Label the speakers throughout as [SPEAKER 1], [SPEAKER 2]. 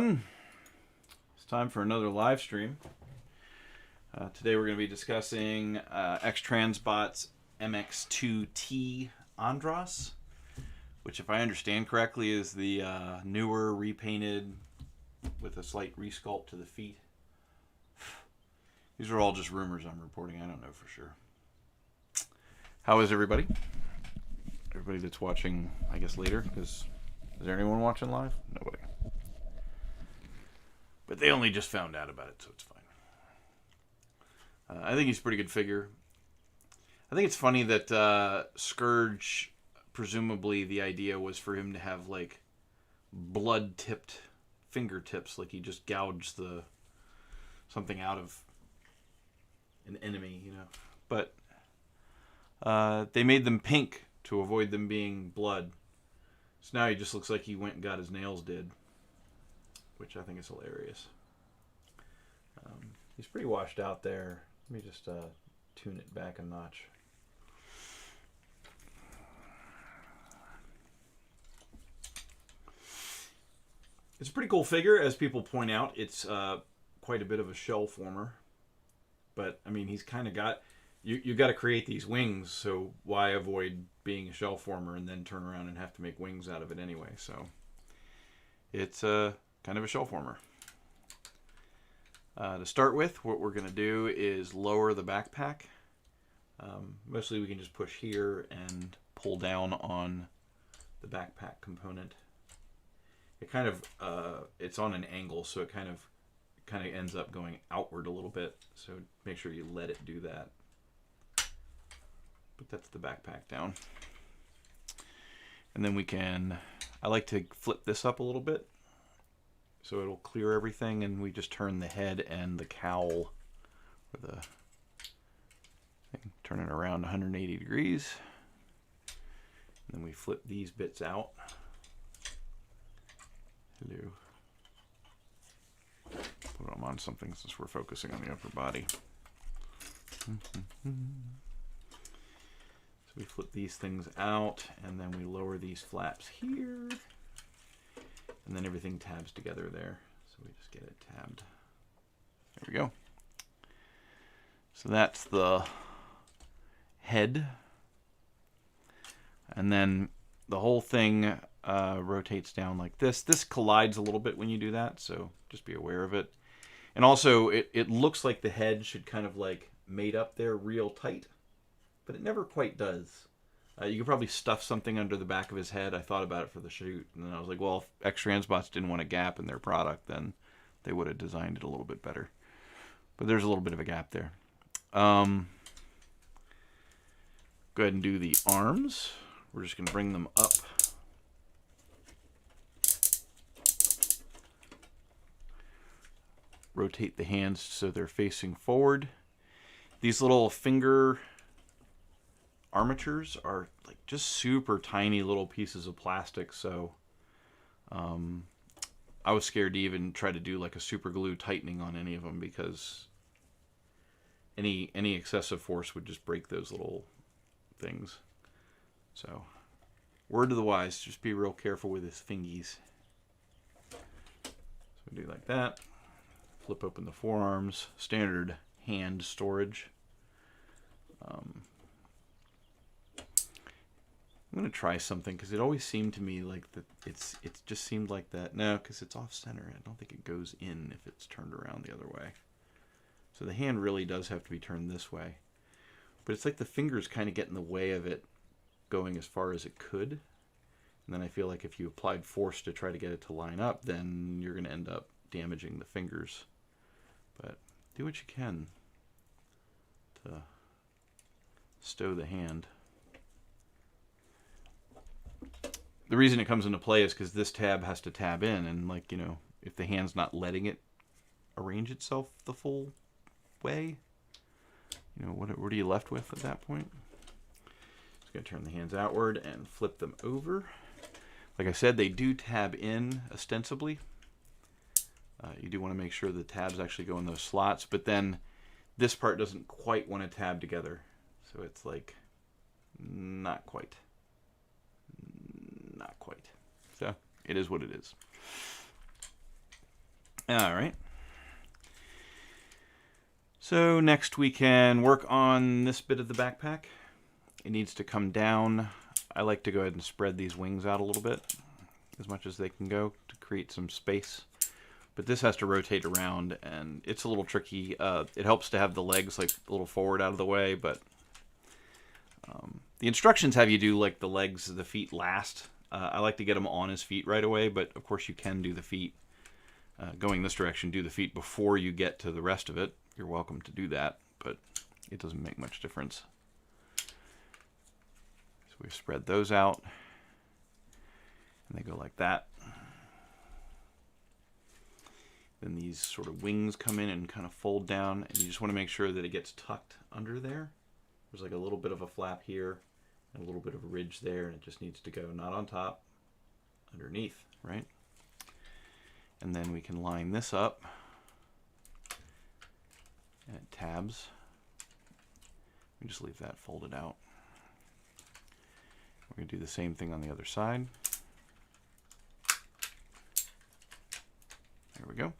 [SPEAKER 1] everyone. It's time for another live stream. Today we're going to be discussing X-Transbot's MX-IIT Andras, which, if I understand correctly, is the newer, repainted with a slight resculpt to the feet. These are all just rumors I'm reporting. I don't know for sure. How is everybody? Everybody that's watching, I guess, later, because is there anyone watching live? Nobody. But they only just found out about it, so it's fine. I think he's a pretty good figure. I think it's funny that Scourge, presumably the idea was for him to have, like, blood-tipped fingertips, like he just gouged something out of an enemy, you know. But they made them pink to avoid them being blood. So now he just looks like he went and got his nails did, which I think is hilarious. He's pretty washed out there. Let me just tune it back a notch. It's a pretty cool figure, as people point out. It's quite a bit of a shell former. But, I mean, he's kind of got... You got to create these wings, so why avoid being a shell former and then turn around and have to make wings out of it anyway? So it's kind of a shell former. To start with, what we're going to do is lower the backpack. Mostly we can just push here and pull down on the backpack component. It kind of it's on an angle, so it kind of ends up going outward a little bit. So make sure you let it do that. But that's the backpack down. And then we can, I like to flip this up a little bit so it'll clear everything, and we just turn the head and the cowl, or the thing, turn it around 180 degrees. And then we flip these bits out. Hello. Put them on something since we're focusing on the upper body. So we flip these things out, and then we lower these flaps here, and then everything tabs together there. So we just get it tabbed. There we go. So that's the head. And then the whole thing rotates down like this. This collides a little bit when you do that, so just be aware of it. And also, it looks like the head should kind of like mate up there real tight, but it never quite does. You could probably stuff something under the back of his head. I thought about it for the shoot, and then I was like, well, if X-Transbots didn't want a gap in their product, then they would have designed it a little bit better. But there's a little bit of a gap there. Go ahead and do the arms. We're just going to bring them up. Rotate the hands so they're facing forward. These little finger armatures are like just super tiny little pieces of plastic, so I was scared to even try to do like a super glue tightening on any of them, because any excessive force would just break those little things. So word to the wise, just be real careful with his fingies. So we do like that. Flip open the forearms, standard hand storage. I'm going to try something, because it always seemed to me like that it just seemed like that. No, because it's off center. I don't think it goes in if it's turned around the other way. So the hand really does have to be turned this way. But it's like the fingers kind of get in the way of it going as far as it could. And then I feel like if you applied force to try to get it to line up, then you're going to end up damaging the fingers. But do what you can to stow the hand. The reason it comes into play is because this tab has to tab in, and, like, you know, if the hand's not letting it arrange itself the full way, you know, what are you left with at that point? Just going to turn the hands outward and flip them over. Like I said, they do tab in ostensibly. You do want to make sure the tabs actually go in those slots, but then this part doesn't quite want to tab together. So it's like, not quite. Not quite. So it is what it is. All right. So next we can work on this bit of the backpack. It needs to come down. I like to go ahead and spread these wings out a little bit, as much as they can go, to create some space. But this has to rotate around, and it's a little tricky. It helps to have the legs like a little forward out of the way, but the instructions have you do like the legs, the feet last. I like to get them on his feet right away, but of course you can do the feet going this direction, do the feet before you get to the rest of it. You're welcome to do that, but it doesn't make much difference. So we spread those out, and they go like that. Then these sort of wings come in and kind of fold down, and you just want to make sure that it gets tucked under there. There's like a little bit of a flap here and a little bit of a ridge there, and it just needs to go not on top, underneath, right? And then we can line this up, and it tabs. We just leave that folded out. We're going to do the same thing on the other side. There we go.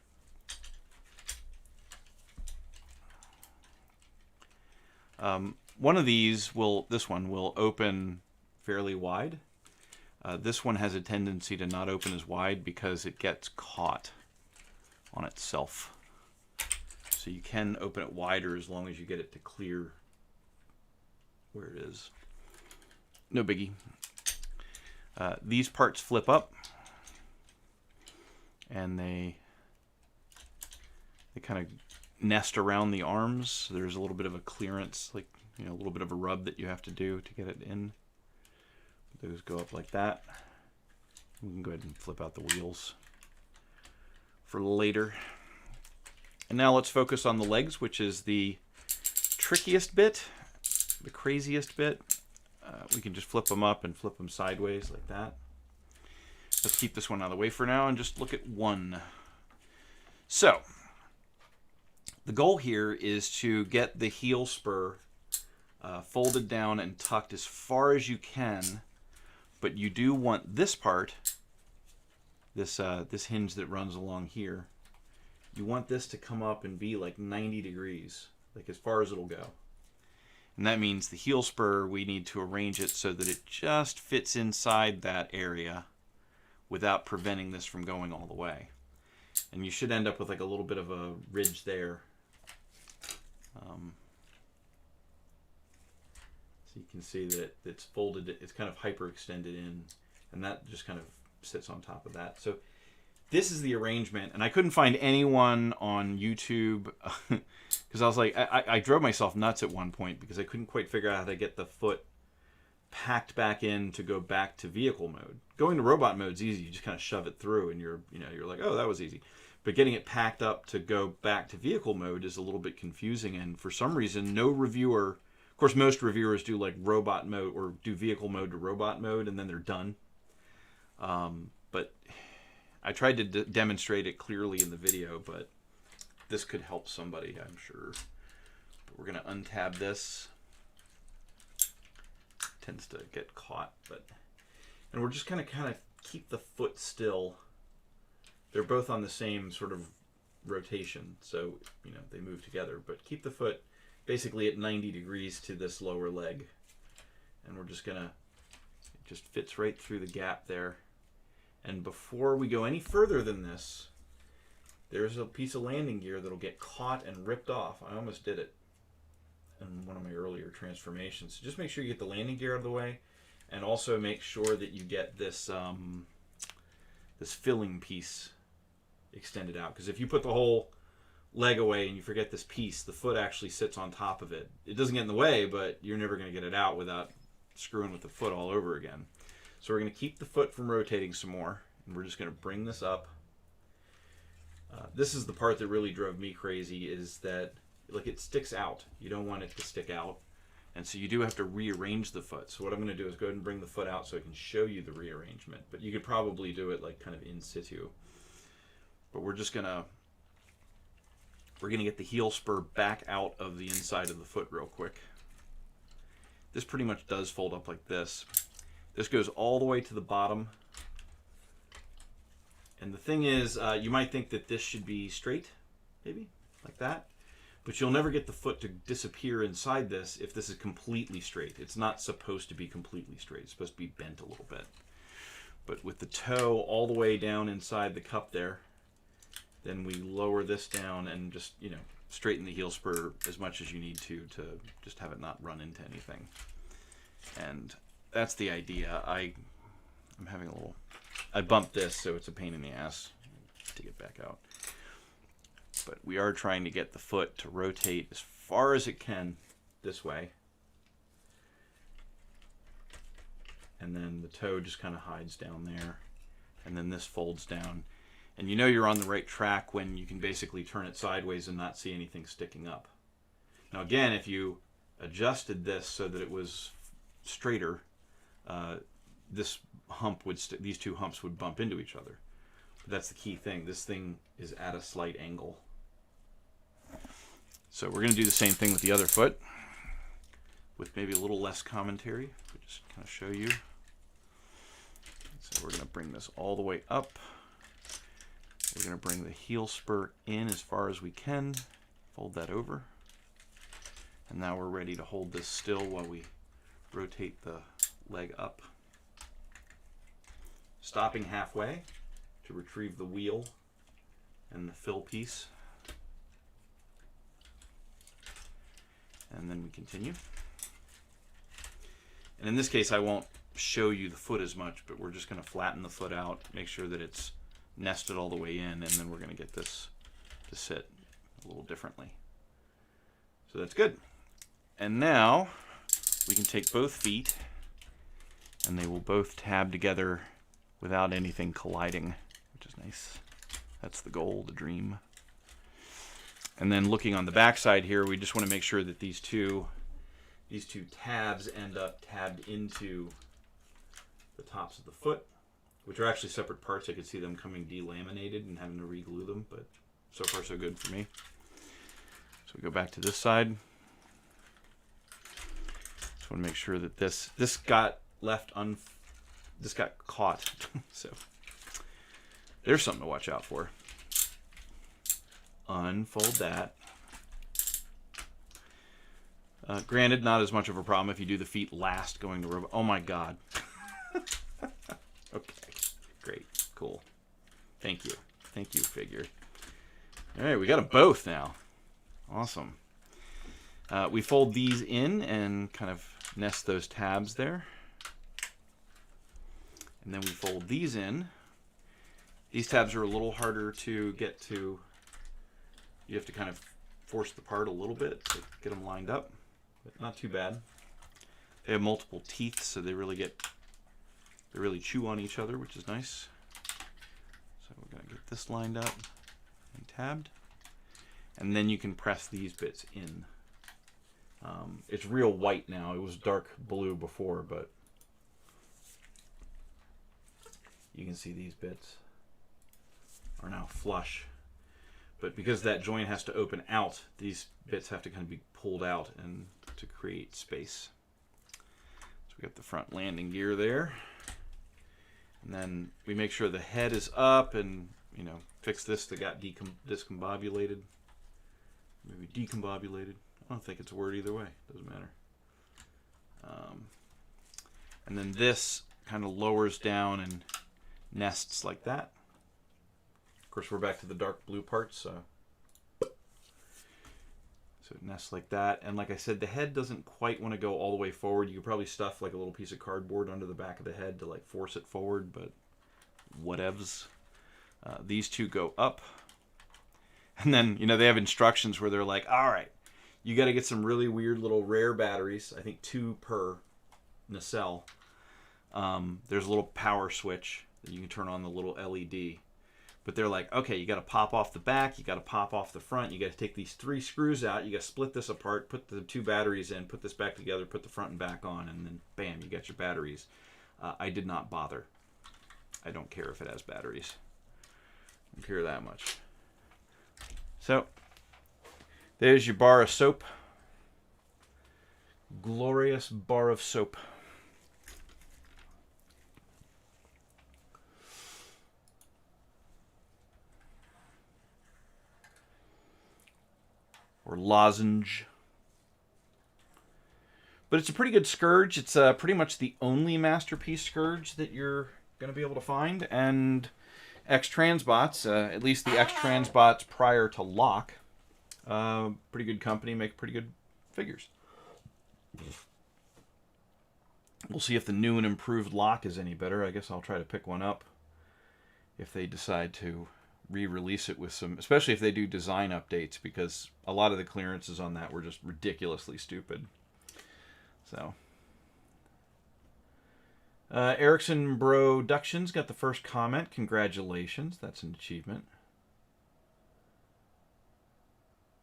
[SPEAKER 1] One of these this one will open fairly wide. This one has a tendency to not open as wide because it gets caught on itself. So you can open it wider as long as you get it to clear where it is. No biggie. These parts flip up, and they kind of nest around the arms. There's a little bit of a clearance, like, you know, a little bit of a rub that you have to do to get it in. Those go up like that. We can go ahead and flip out the wheels for later. And now let's focus on the legs, which is the trickiest bit, the craziest bit. We can just flip them up and flip them sideways like that. Let's keep this one out of the way for now and just look at one. So the goal here is to get the heel spur folded down and tucked as far as you can, but you do want this part, this hinge that runs along here, you want this to come up and be like 90 degrees, like as far as it'll go. And that means the heel spur, we need to arrange it so that it just fits inside that area without preventing this from going all the way. And you should end up with like a little bit of a ridge there. So you can see that it's folded, it's kind of hyperextended in, and that just kind of sits on top of that. So this is the arrangement, and I couldn't find anyone on YouTube because I was like, I drove myself nuts at one point because I couldn't quite figure out how to get the foot packed back in to go back to vehicle mode. Going to robot mode is easy. You just kind of shove it through, and you're like, oh, that was easy. But getting it packed up to go back to vehicle mode is a little bit confusing, and for some reason, no reviewer, of course, most reviewers do like robot mode or do vehicle mode to robot mode, and then they're done. But I tried to demonstrate it clearly in the video, but this could help somebody, I'm sure. But we're going to untab this. Tends to get caught, and we're just going to kind of keep the foot still. They're both on the same sort of rotation, so you know they move together, but keep the foot basically at 90 degrees to this lower leg, and we're just gonna, it just fits right through the gap there. And before we go any further than this, there's a piece of landing gear that'll get caught and ripped off. I almost did it in one of my earlier transformations. So just make sure you get the landing gear out of the way, and also make sure that you get this this filling piece extended out, because if you put the whole leg away and you forget this piece, the foot actually sits on top of it. It doesn't get in the way, but you're never going to get it out without screwing with the foot all over again. So we're going to keep the foot from rotating some more, and we're just going to bring this up. This is the part that really drove me crazy, is that like it sticks out. You don't want it to stick out, and so you do have to rearrange the foot. So what I'm going to do is go ahead and bring the foot out so I can show you the rearrangement, but you could probably do it like kind of in situ. But we're gonna get the heel spur back out of the inside of the foot real quick. This pretty much does fold up like this. This goes all the way to the bottom, And the thing is, you might think that this should be straight, maybe, like that. But you'll never get the foot to disappear inside this if this is completely straight. It's not supposed to be completely straight. It's supposed to be bent a little bit. But with the toe all the way down inside the cup there, then we lower this down and just, you know, straighten the heel spur as much as you need to just have it not run into anything. And that's the idea. I'm having a little... I bumped this, so it's a pain in the ass to get back out. But we are trying to get the foot to rotate as far as it can this way. And then the toe just kind of hides down there. And then this folds down. And you know you're on the right track when you can basically turn it sideways and not see anything sticking up. Now again, if you adjusted this so that it was straighter, this hump would these two humps would bump into each other. But that's the key thing. This thing is at a slight angle. So we're going to do the same thing with the other foot, with maybe a little less commentary. We'll just kind of show you. So we're going to bring this all the way up. We're going to bring the heel spur in as far as we can. Fold that over. And now we're ready to hold this still while we rotate the leg up. Stopping halfway to retrieve the wheel and the fill piece. And then we continue. And in this case, I won't show you the foot as much, but we're just going to flatten the foot out, make sure that it's nested all the way in, and then we're going to get this to sit a little differently. So that's good. And now we can take both feet, and they will both tab together without anything colliding, which is nice. That's the goal, the dream. And then looking on the back side here, we just want to make sure that these two tabs end up tabbed into the tops of the foot, which are actually separate parts. I could see them coming delaminated and having to re-glue them, but so far so good for me. So we go back to this side. Just want to make sure that this got this got caught. So there's something to watch out for. Unfold that. Granted, not as much of a problem if you do the feet last going to robot. Oh my God. Okay, great, cool. Thank you, figure. All right, we got them both now. Awesome. We fold these in and kind of nest those tabs there. And then we fold these in. These tabs are a little harder to get to. You have to kind of force the part a little bit to get them lined up, but not too bad. They have multiple teeth, so they really chew on each other, which is nice. So we're going to get this lined up and tabbed. And then you can press these bits in. It's real white now. It was dark blue before, but you can see these bits are now flush. But because that joint has to open out, these bits have to kind of be pulled out and to create space. So we got the front landing gear there. And then we make sure the head is up and, you know, fix this that got discombobulated. Maybe decombobulated. I don't think it's a word either way. Doesn't matter. And then this kind of lowers down and nests like that. Of course, we're back to the dark blue parts, so it nests like that. And like I said, the head doesn't quite want to go all the way forward. You could probably stuff like a little piece of cardboard under the back of the head to like force it forward, but whatevs. These two go up. And then, you know, they have instructions where they're like, all right, you got to get some really weird little rare batteries. I think 2 per nacelle. There's a little power switch that you can turn on the little LED. But they're like, okay, you got to pop off the back, you got to pop off the front, you got to take these 3 screws out, you got to split this apart, put the 2 batteries in, put this back together, put the front and back on, and then bam, you got your batteries. I did not bother. I don't care if it has batteries. I don't care that much. So, there's your bar of soap. Glorious bar of soap. or lozenge. But it's a pretty good scourge. It's pretty much the only Masterpiece scourge that you're going to be able to find. And X-Transbots, at least the X-Transbots prior to Lock, pretty good company, make pretty good figures. We'll see if the new and improved Lock is any better. I guess I'll try to pick one up if they decide to re-release it with some, especially if they do design updates, because a lot of the clearances on that were just ridiculously stupid. So, Erickson Broductions got the first comment. Congratulations. That's an achievement.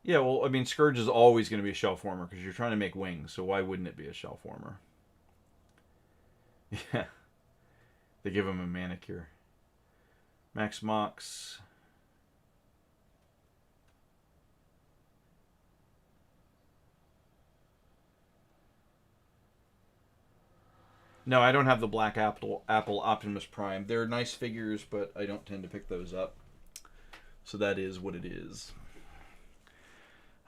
[SPEAKER 1] Yeah, well, I mean, Scourge is always going to be a shell former because you're trying to make wings, so why wouldn't it be a shell former? Yeah. They give him a manicure. Max Mox. No, I don't have the Black Apple Optimus Prime. They're nice figures, but I don't tend to pick those up. So that is what it is.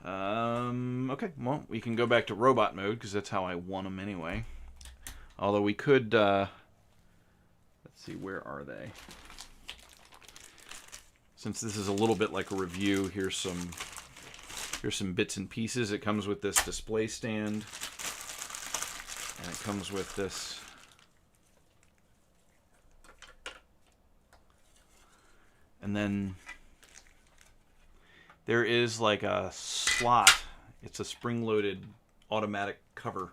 [SPEAKER 1] Okay, well, we can go back to robot mode, because that's how I won them anyway. Although we could, let's see, where are they? Since this is a little bit like a review, here's some bits and pieces. It comes with this display stand, and it comes with this and then there is like a slot. It's a spring-loaded automatic cover,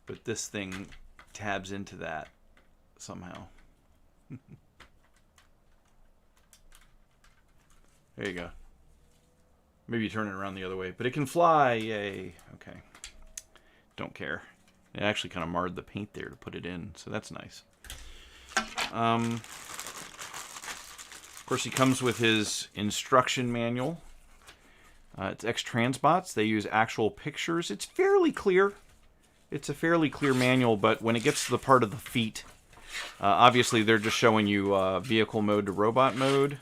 [SPEAKER 1] but this thing tabs into that somehow. There you go. Maybe turn it around the other way, but it can fly. Yay. Okay. Don't care. It actually kind of marred the paint there to put it in, so that's nice. Of course, he comes with his instruction manual. It's X-Transbots. They use actual pictures. It's fairly clear. It's a fairly clear manual, but when it gets to the part of the feet, obviously they're just showing you vehicle mode to robot mode,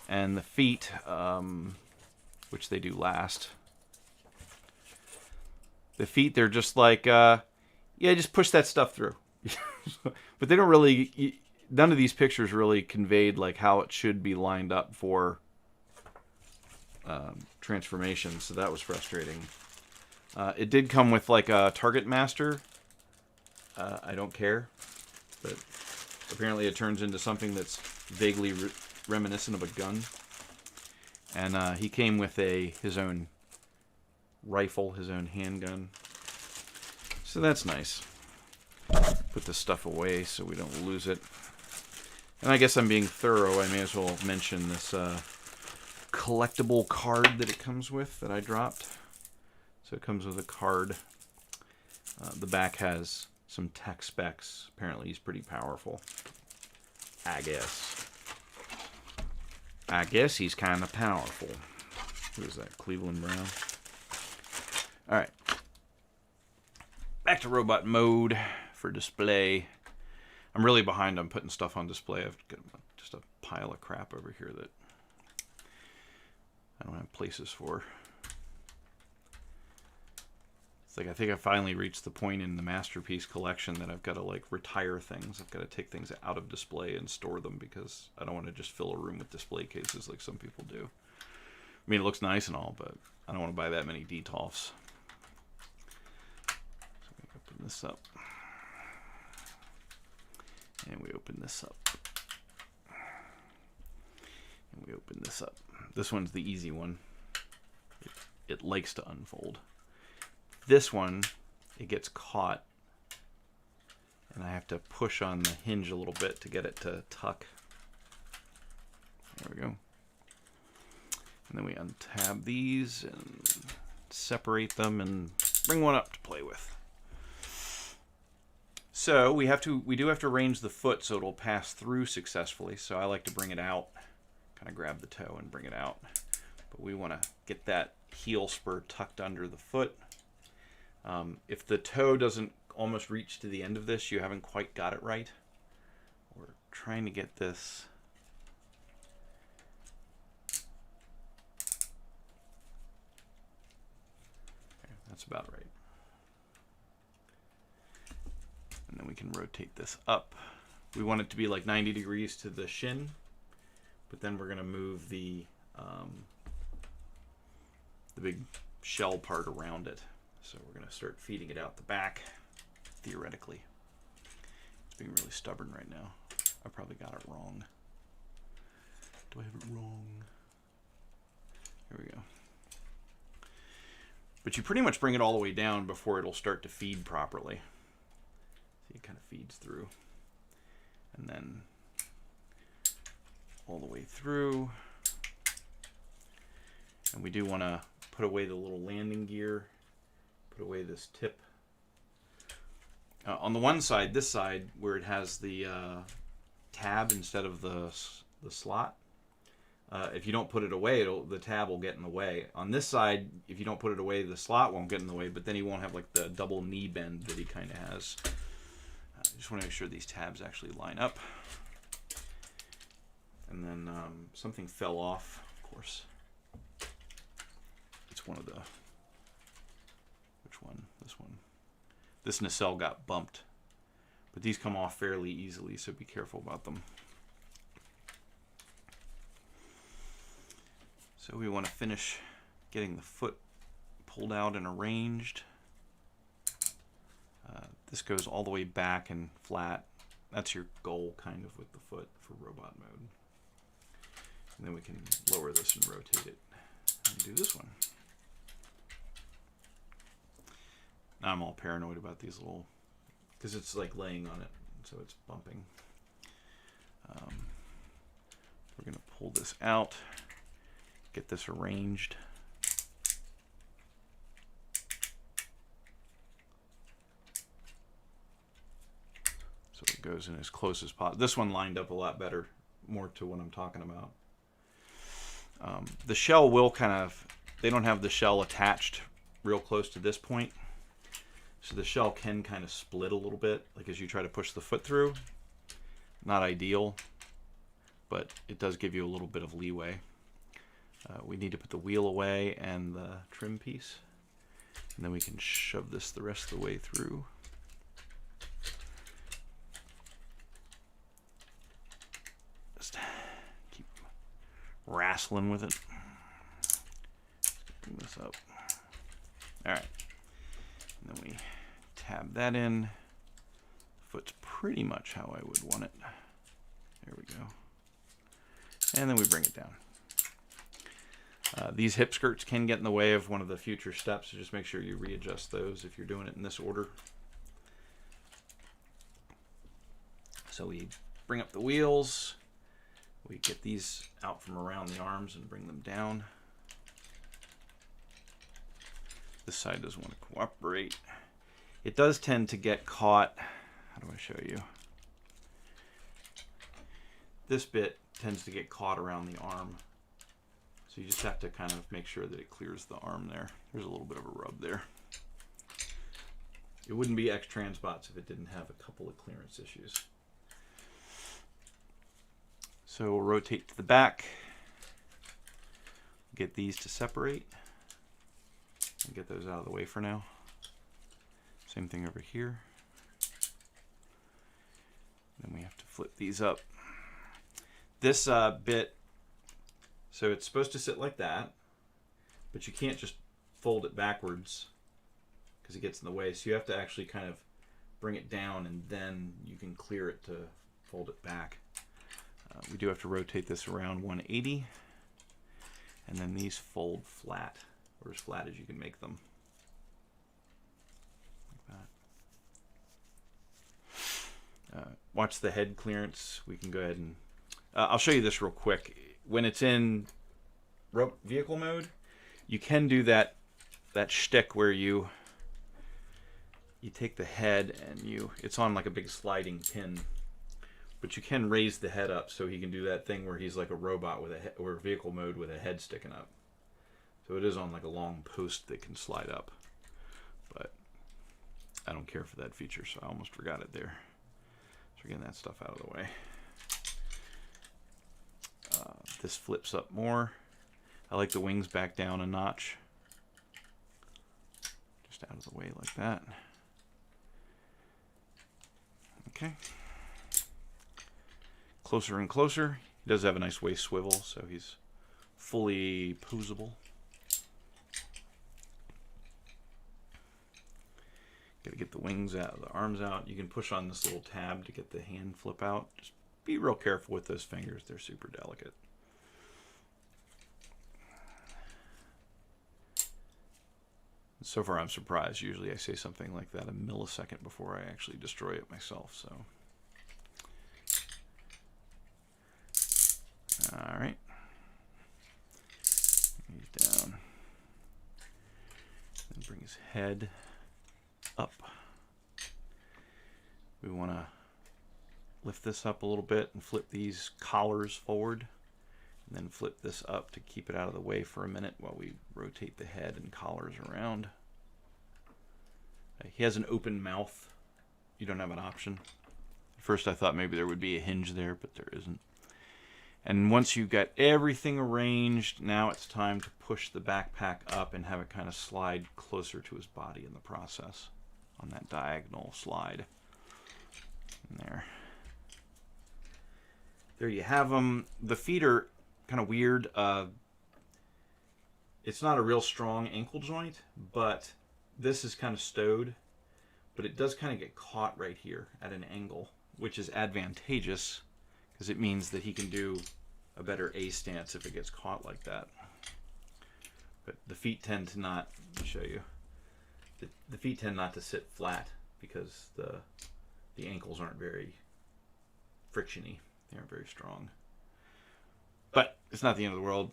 [SPEAKER 1] and the feet, which they do last. The feet, they're just like, yeah, just push that stuff through. But they don't really, none of these pictures really conveyed like how it should be lined up for transformation, so that was frustrating. It did come with like a target master. I don't care, but apparently it turns into something that's vaguely reminiscent of a gun. And he came with his own rifle, his own handgun. So that's nice. Put this stuff away so we don't lose it. And I guess I'm being thorough. I may as well mention this collectible card that it comes with that I dropped. So it comes with a card. The back has some tech specs. Apparently he's pretty powerful. I guess he's kind of powerful. Who is that? Cleveland Brown? Alright. Back to robot mode for display. I'm really behind on putting stuff on display. I've got just a pile of crap over here that I don't have places for. It's like I think I finally reached the point in the Masterpiece collection that I've got to like retire things. I've got to take things out of display and store them because I don't want to just fill a room with display cases like some people do. I mean, it looks nice and all, but I don't want to buy that many Detolfs. So we open this up. And we open this up. And we open this up. This one's the easy one. It likes to unfold. This one, it gets caught. And I have to push on the hinge a little bit to get it to tuck. There we go. And then we untab these and separate them and bring one up to play with. So we do have to arrange the foot so it'll pass through successfully. So I like to bring it out, kind of grab the toe and bring it out. But we want to get that heel spur tucked under the foot. If the toe doesn't almost reach to the end of this, you haven't quite got it right. We're trying to get this That's about right. And then we can rotate this up. We want it to be like 90 degrees to the shin, but then we're going to move the big shell part around it. So we're going to start feeding it out the back, theoretically. It's being really stubborn right now. I probably got it wrong. Do I have it wrong? There we go. But you pretty much bring it all the way down before it'll start to feed properly. See, it kind of feeds through. And then all the way through. And we do want to put away the little landing gear. Put away this tip. On the one side, this side, where it has the tab instead of the slot, if you don't put it away, the tab will get in the way. On this side, if you don't put it away, the slot won't get in the way, but then he won't have like the double knee bend that he kind of has. I just want to make sure these tabs actually line up. And then something fell off, of course. It's one of the... Which one? This one. This nacelle got bumped. But these come off fairly easily, so be careful about them. So we want to finish getting the foot pulled out and arranged. This goes all the way back and flat. That's your goal kind of with the foot for robot mode. And then we can lower this and rotate it and do this one. Now I'm all paranoid about these little, because it's like laying on it, so it's bumping. We're going to pull this out, get this arranged. So it goes in as close as possible. This one lined up a lot better, more to what I'm talking about. The shell will kind of, they don't have the shell attached real close to this point. So the shell can kind of split a little bit, like as you try to push the foot through. Not ideal, but it does give you a little bit of leeway. We need to put the wheel away and the trim piece. And then we can shove this the rest of the way through. Just keep wrestling with it. Bring this up. All right. And then we tab that in. The foot's pretty much how I would want it. There we go. And then we bring it down. These hip skirts can get in the way of one of the future steps, so just make sure you readjust those if you're doing it in this order. So we bring up the wheels. We get these out from around the arms and bring them down. This side doesn't want to cooperate. It does tend to get caught. How do I show you? This bit tends to get caught around the arm. So you just have to kind of make sure that it clears the arm there. There's a little bit of a rub there. It wouldn't be X-Transbots if it didn't have a couple of clearance issues. So we'll rotate to the back. Get these to separate. And get those out of the way for now. Same thing over here. Then we have to flip these up. This bit, so it's supposed to sit like that, but you can't just fold it backwards because it gets in the way. So you have to actually kind of bring it down and then you can clear it to fold it back. We do have to rotate this around 180, and then these fold flat, or as flat as you can make them. Like that. Watch the head clearance. We can go ahead and I'll show you this real quick. When it's in vehicle mode, you can do that shtick where you take the head and it's on like a big sliding pin, but you can raise the head up so he can do that thing where he's like a robot with or vehicle mode with a head sticking up. So it is on like a long post that can slide up, but I don't care for that feature, so I almost forgot it there. So we're getting that stuff out of the way. This flips up more. I like the wings back down a notch. Just out of the way like that. Okay. Closer and closer. He does have a nice waist swivel, so he's fully posable. Got to get the wings out, the arms out. You can push on this little tab to get the hand flip out. Just be real careful with those fingers. They're super delicate. So far, I'm surprised. Usually I say something like that a millisecond before I actually destroy it myself. So, all right. He's down. Then bring his head up. We want to lift this up a little bit and flip these collars forward. And then flip this up to keep it out of the way for a minute while we rotate the head and collars around. He has an open mouth. You don't have an option. At first I thought maybe there would be a hinge there, but there isn't. And once you've got everything arranged, now it's time to push the backpack up and have it kind of slide closer to his body in the process on that diagonal slide. And there you have them. The feet are kind of weird. It's not a real strong ankle joint, but this is kind of stowed, but it does kind of get caught right here at an angle, which is advantageous because it means that he can do a better A stance if it gets caught like that. But the feet tend to not, let me show you, the feet tend not to sit flat because the ankles aren't very frictiony. They aren't very strong. But it's not the end of the world.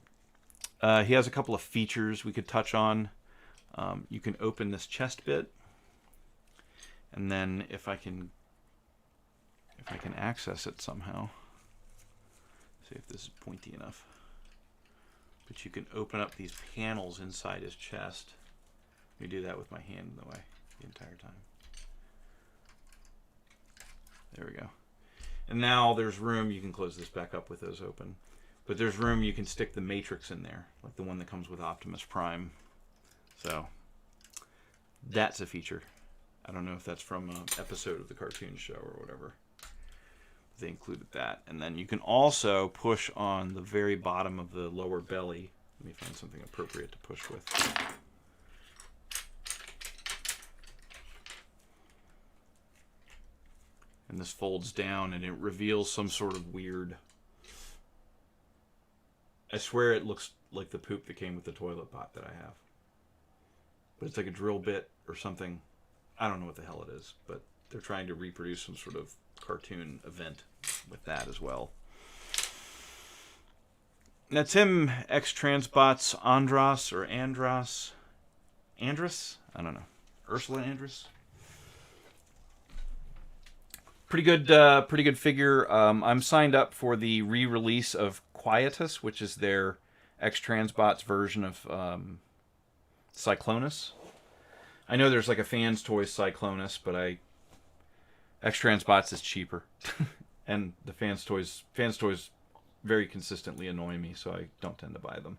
[SPEAKER 1] He has a couple of features we could touch on. You can open this chest bit, and then if I can access it somehow, see if this is pointy enough. But you can open up these panels inside his chest. Let me do that with my hand in the way the entire time. There we go. And now there's room. You can close this back up with those open. But there's room you can stick the matrix in there, like the one that comes with Optimus Prime. So that's a feature. I don't know if that's from an episode of the cartoon show or whatever. They included that. And then you can also push on the very bottom of the lower belly. Let me find something appropriate to push with. And this folds down and it reveals some sort of weird... I swear it looks like the poop that came with the toilet pot that I have. But it's like a drill bit or something. I don't know what the hell it is, but they're trying to reproduce some sort of cartoon event with that as well. That's him, X-Transbots Andras or Andras. Andras? I don't know. Ursula Andras? Pretty good figure. I'm signed up for the re-release of Quietus, which is their X-Transbots version of Cyclonus. I know there's like a Fans Toys Cyclonus, but X-Transbots is cheaper. And the Fans Toys very consistently annoy me, so I don't tend to buy them.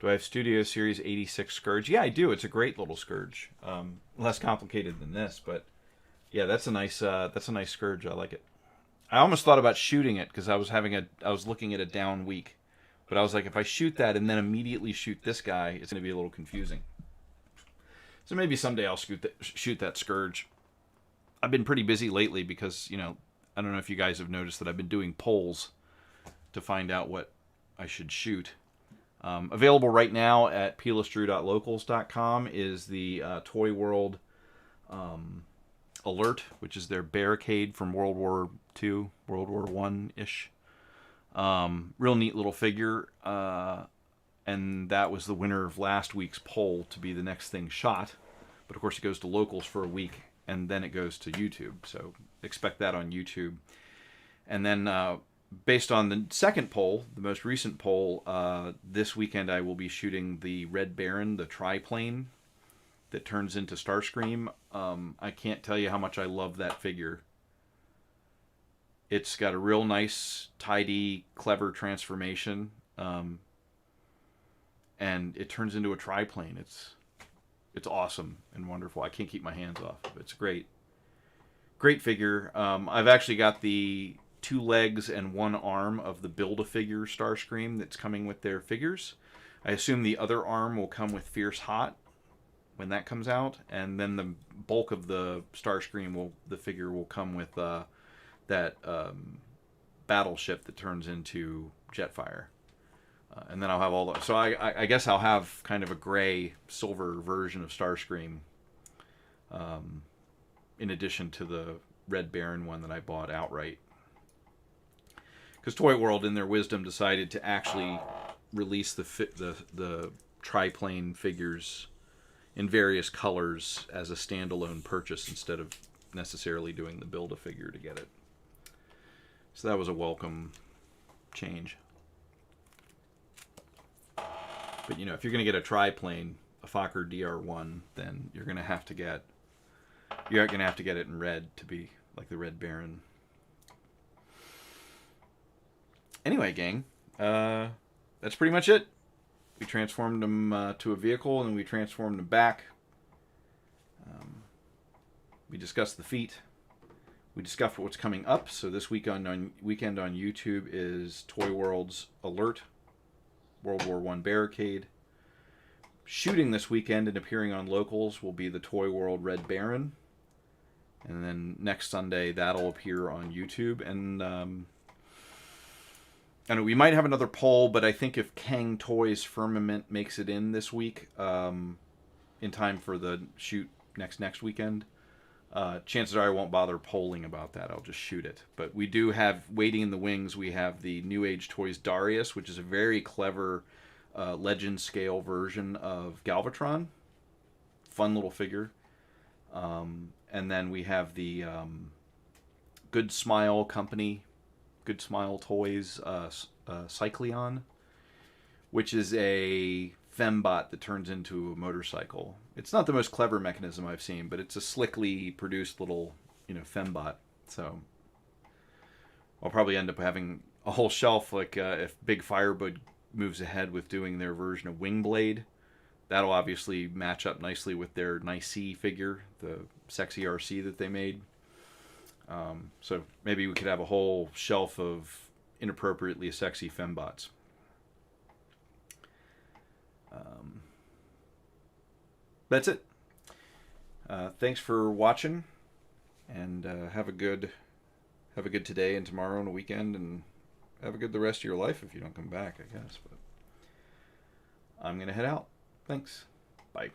[SPEAKER 1] Do I have Studio Series 86 Scourge? Yeah, I do. It's a great little Scourge. Less complicated than this, but yeah, that's a nice Scourge. I like it. I almost thought about shooting it because I was looking at a down week, but I was like, if I shoot that and then immediately shoot this guy, it's going to be a little confusing. So maybe someday I'll shoot that Scourge. I've been pretty busy lately because, I don't know if you guys have noticed that I've been doing polls to find out what I should shoot. Available right now at peelistrew.locals.com is the Toy World Alert, which is their barricade from World War II, World War I-ish. Real neat little figure. And that was the winner of last week's poll to be the next thing shot. But of course it goes to Locals for a week, and then it goes to YouTube. So expect that on YouTube. And then based on the second poll, the most recent poll, this weekend I will be shooting the Red Baron, the triplane that turns into Starscream. I can't tell you how much I love that figure. It's got a real nice, tidy, clever transformation. and it turns into a triplane. It's awesome and wonderful. I can't keep my hands off. It's great. Great figure. I've actually got the 2 legs and 1 arm of the Build-A-Figure Starscream that's coming with their figures. I assume the other arm will come with Fierce Hot when that comes out, and then the bulk of the Starscream the figure will come with that battleship that turns into Jetfire. And then I'll have all the... So I guess I'll have kind of a gray silver version of Starscream, in addition to the Red Baron one that I bought outright. Because Toy World, in their wisdom, decided to actually release the triplane figures in various colors as a standalone purchase instead of necessarily doing the Build-A-Figure to get it. So that was a welcome change. But you know, if you're going to get a triplane, a Fokker DR1, then you're going to have to get it in red to be like the Red Baron. Anyway, gang, that's pretty much it. We transformed him to a vehicle, and we transformed him back. We discussed the feat. We discussed what's coming up. So this weekend on YouTube is Toy World's Alert World War I Barricade. Shooting this weekend and appearing on locals will be the Toy World Red Baron. And then next Sunday, that'll appear on YouTube. And I know we might have another poll, but I think if Kang Toys Firmament makes it in this week, in time for the shoot next weekend, chances are I won't bother polling about that. I'll just shoot it. But we do have, waiting in the wings, we have the New Age Toys Darius, which is a very clever legend scale version of Galvatron. Fun little figure. And then we have the Good Smile Company, Good Smile Toys Cycleon, which is a fembot that turns into a motorcycle. It's not the most clever mechanism I've seen, but it's a slickly produced little, fembot. So I'll probably end up having a whole shelf, like if Big Firebird moves ahead with doing their version of Wingblade. That'll obviously match up nicely with their Nice figure, the sexy RC that they made. So maybe we could have a whole shelf of inappropriately sexy fembots. That's it. Thanks for watching, and have a good today and tomorrow and a weekend, and have a good the rest of your life if you don't come back, I guess. But I'm gonna head out. Thanks. Bye.